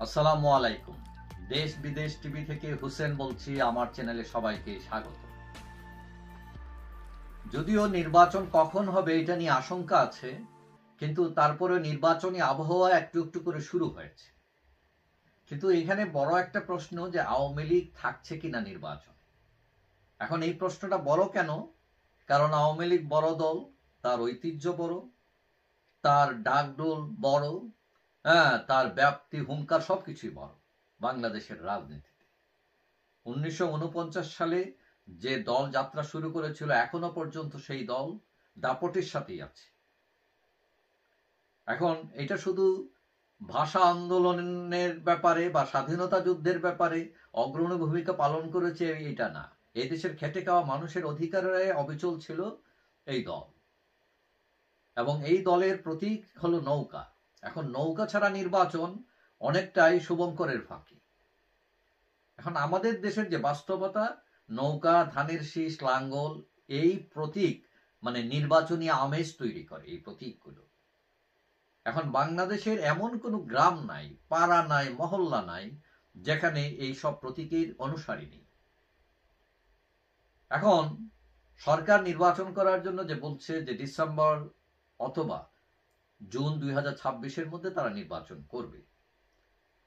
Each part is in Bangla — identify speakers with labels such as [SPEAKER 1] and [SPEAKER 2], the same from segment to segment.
[SPEAKER 1] আসসালামু আলাইকুম। দেশ বিদেশ টিভি থেকে হুসেন বলছি, আমার চ্যানেলে সবাইকে স্বাগত। যদিও নির্বাচন কখন হবে এটা নিয়ে আশঙ্কা আছে, কিন্তু তারপরে নির্বাচনী আবহাওয়া একটু একটু করে শুরু হয়েছে। কিন্তু এখানে বড় একটা প্রশ্ন যে আওয়ামী লীগ থাকছে কিনা নির্বাচন। এখন এই প্রশ্নটা বড় কেন? কারণ আওয়ামী লীগ বড় দল, তার ঐতিহ্য বড়, তার ডাকডোল বড়, হ্যাঁ, তার ব্যাপ্তি হুঙ্কার সবকিছুই বড় বাংলাদেশের রাজনীতিতে। 1949 সালে যে দল যাত্রা শুরু করেছিল এখনো পর্যন্ত সেই দল দাপটের সাথেই আছে। এখন এটা শুধু ভাষা আন্দোলনের ব্যাপারে বা স্বাধীনতা যুদ্ধের ব্যাপারে অগ্রণী ভূমিকা পালন করেছে এটা না, এই দেশের খেটে খাওয়া মানুষের অধিকারে অবিচল ছিল এই দল। এবং এই দলের প্রতীক হলো নৌকা। এখন নৌকা ছাড়া নির্বাচন অনেকটাই শুভঙ্করের ফাঁকি। এখন আমাদের দেশের যে বাস্তবতা, নৌকা, ধানের শীষ, লাঙ্গল, এই প্রতীক মানে নির্বাচনী আমেজ তৈরি করে এই প্রতীকগুলো। এখন বাংলাদেশের এমন কোনো গ্রাম নাই, পাড়া নাই, মহল্লা নাই যেখানে এই সব প্রতীকের অনুসারী নেই। এখন সরকার নির্বাচন করার জন্য যে বলছে যে ডিসেম্বর অথবা জুন 2026-এর মধ্যে তারা নির্বাচন করবে।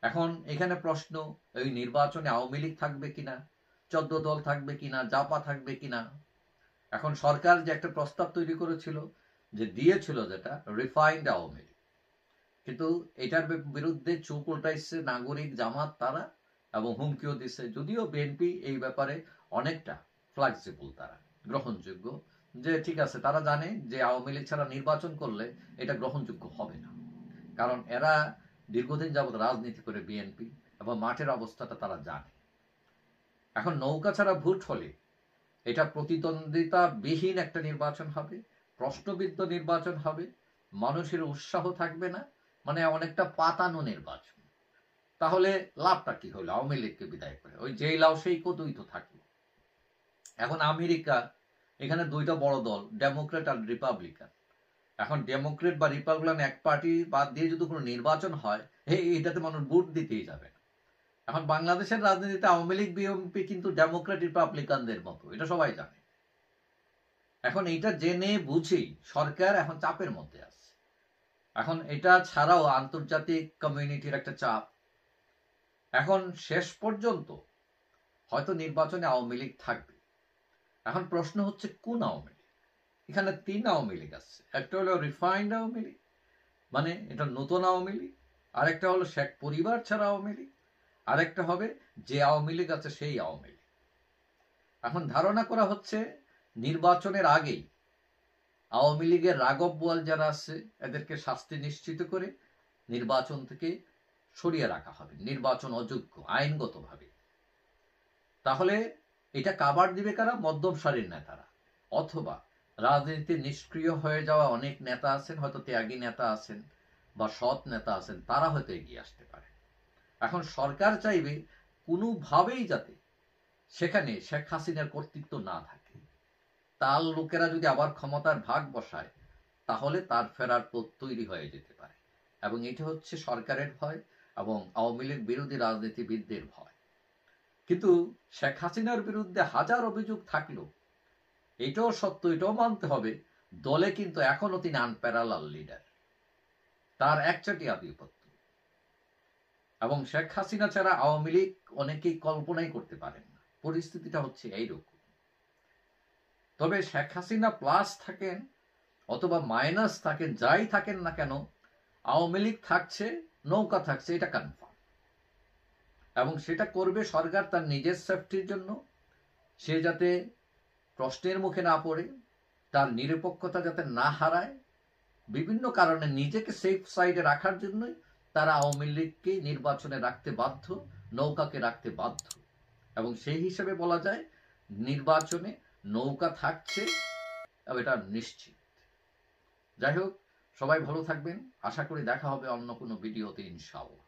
[SPEAKER 1] এখন এখানে প্রশ্ন, এই নির্বাচনে আওয়ামী লীগ থাকবে কিনা, 14 দল থাকবে কিনা, জাপা থাকবে কিনা। এখন সরকার যে একটা প্রস্তাব তৈরি করেছিল, যে দিয়েছিল যেটা রিফাইন্ড আওয়ামী লীগ, কিন্তু এটার বিরুদ্ধে চোখ উল্টাইছে নাগরিক জামাত তারা, এবং হুমকিও দিচ্ছে। যদিও বিএনপি এই ব্যাপারে অনেকটা ফ্লেক্সিবল, তারা গ্রহণযোগ্য, যে ঠিক আছে, তারা জানে যে আওয়ামী লীগ ছাড়া নির্বাচন করলে এটা গ্রহণযোগ্য হবে না, কারণ এরা দীর্ঘদিন যাবৎ রাজনীতি করে বিএনপি, এবং মাঠের অবস্থাটা তারা জানে। এখন নৌকা ছাড়া ভোট হলে এটা প্রতিদ্বন্দ্বিতা বিহীন একটা নির্বাচন হবে, প্রশ্নবিদ্ধ নির্বাচন হবে, মানুষের উৎসাহ থাকবে না, মানে অনেকটা পাতানো নির্বাচন। তাহলে লাভটা কি হলো? আওয়ামী লীগকে বিদায় করে ওই যেই লাও সেই কতই তো থাকলো। এখন আমেরিকা, এখানে দুইটা বড় দল, ডেমোক্রেট আর রিপাবলিকান। এখন ডেমোক্রেট বা রিপাবলিকান এক পার্টি বাদ দিয়ে যদি কোনো নির্বাচন হয়, এটাতে মানুষ ভোট দিতেই যাবে না। এখন বাংলাদেশের রাজনীতিতে আওয়ামী লীগ বিএনপি কিন্তু ডেমোক্রেট রিপাবলিকানদের মতো, এটা সবাই জানে। এখন এইটা জেনে বুঝি সরকার এখন চাপের মধ্যে আছে। এখন এটা ছাড়াও আন্তর্জাতিক কমিউনিটির একটা চাপ। এখন শেষ পর্যন্ত হয়তো নির্বাচনে আওয়ামী লীগ থাকবে। এখন প্রশ্ন হচ্ছে কোন আওয়ামী লীগ? এখানে 3 আওয়ামী লীগ আছে। একটা হলো রিফাইন্ড আওয়ামী লীগ, মানে এটা নতুন আওয়ামী লীগ। আরেকটা হলো শেখ পরিবার ছাড়া আওয়ামী লীগ। আরেকটা হবে যে আওয়ামী লীগ আছে সেই আওয়ামী লীগ। এখন ধারণা করা হচ্ছে নির্বাচনের আগেই আওয়ামী লীগের রাঘব বোয়াল যারা আছে এদেরকে শাস্তি নিশ্চিত করে নির্বাচন থেকে সরিয়ে রাখা হবে, নির্বাচন অযোগ্য আইনগতভাবে। তাহলে এটা কাভার দিবে কারা? মধ্যম সারির নেতারা, অথবা রাজনীতিতে নিষ্ক্রিয় হয়ে যাওয়া অনেক নেতা আছেন, হয়তো ত্যাগী নেতা আছেন বা সৎ নেতা আছেন, তারা হয়তো এগিয়ে আসতে পারে। এখন সরকার চাইবে কোনোভাবেই যাতে সেখানে শেখ হাসিনার কর্তৃত্ব না থাকে। তার লোকেরা যদি আবার ক্ষমতার ভাগ বসায়, তাহলে তার ফেরার পথ তৈরি হয়ে যেতে পারে। এবং এটা হচ্ছে সরকারের ভয় এবং আওয়ামী লীগ বিরোধী রাজনীতিবিদদের ভয়। কিন্তু শেখ হাসিনার বিরুদ্ধে হাজার অভিযোগ থাকলেও এটাও সত্য, এটাও মানতে হবে, দলে কিন্তু এখনো তিনি আনপ্যারালাল লিডার, তার একচাটি আধিপত্য। এবং শেখ হাসিনা ছাড়া আওয়ামী লীগ অনেকেই কল্পনাই করতে পারেন না। পরিস্থিতিটা হচ্ছে এইরকম। তবে শেখ হাসিনা প্লাস থাকেন অথবা মাইনাস থাকেন, যাই থাকেন না কেন, আওয়ামী লীগ থাকছে, নৌকা থাকছে, এটা কনফার্ম। এবং সেটা করবে সরকার তার নিজের সেফটির জন্য, সে যাতে প্রশ্নের মুখে না পড়ে, তার নিরপেক্ষতা যাতে না হারায়, বিভিন্ন কারণে নিজেকে সেফ সাইডে রাখার জন্যই তারা আওয়ামী লীগকে নির্বাচনে রাখতে বাধ্য, নৌকাকে রাখতে বাধ্য। এবং সেই হিসেবে বলা যায় নির্বাচনে নৌকা থাকছে, এটা নিশ্চিত। যাই হোক, সবাই ভালো থাকবেন। আশা করি দেখা হবে অন্য কোনো ভিডিওতে, ইনশাআল্লাহ।